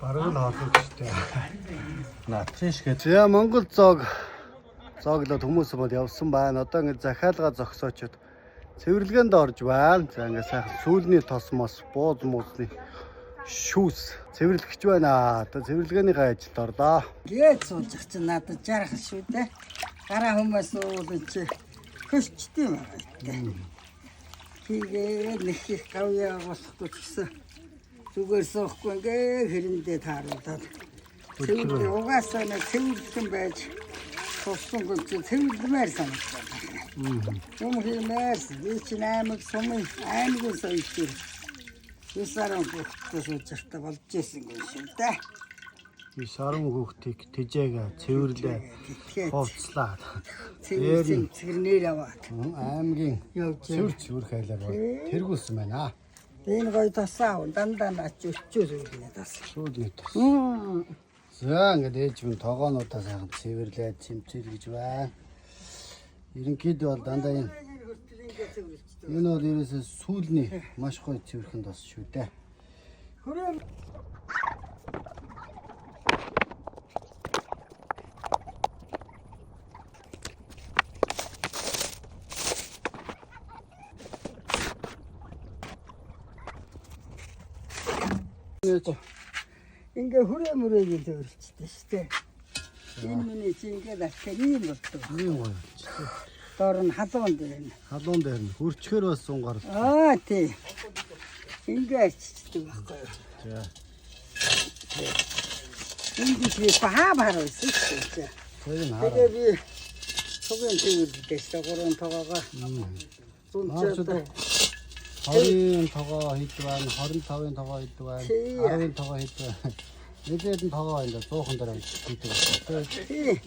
바로 나왔을 때. 나 트리시게. 제가 몽골 зоглоод хүмүүс мод явсан байна. Одоо ингэ захиалга зогсоочод цэвэрлэгэнд орж байна. За ингэ сайхан сүүлний тос мос бууз муусны шүүс цэвэрлэгч байна. Одоо цэвэрлэгээний ажилд орлоо. Гээд суучих чинь надад жаргал шүү дээ. Гараа хүмүүс уулж хөшчтэй байна. Тэгээд нэг их гавьяа болохгүй гэсэн зүгээр суухгүй ингээ хэрэндээ тааруулаад. Цэвэрлэг угаасаа нэг цэвэрлэгэн байж туссан гол цэвэрлэмээр санагдав. Юм хиймээр чинь аймаг сумын аймагын соёлтой. Юсаран бүхтээс учиртай болж исэн юм шиг дээ. И саран хүүхдийг тэжээгээ цэвэрлээ. Ховцлаа. Цэвэрнээр аваад. Аймгийн цэвэрч үрх хайлаар бол тэргүүлсэн байна. Энэ гоё тасаа дандаа нач өччөөс үлнэ тас. Сүүлийн тас. За ингээд ээж минь тогоонуудаа сайхан цэвэрлээд чимчээлгэж байна. Ерөнхийдөө бол дандаа энэ бол ерөөсөө сүүлний маш гоё цэвэрхэн тос шүү дээ. Ингээ хүрээ зөөрчтэй штэ. Энэ миний чинь ингээд ахтарийн болтоо. Ийм гоё. Доор нь халуун дээр. Халуун дээр нь хөрчгөр бас сунгаар. Тий. Ингээд чичдэг байхгүй. За. Ингээд бахаар байсан шүү. Тэгээ би согийн цэвэрлэдэж гурван тоогоо. Зүнчтэй. 20-ын тогоо хийдэг байна, 25-ын тогоо хийдэг байна, 10-ын тогоо хийдэг байна. Нэлээд нь тогоо байна. 100хан дараа хийдэг байна. Тий.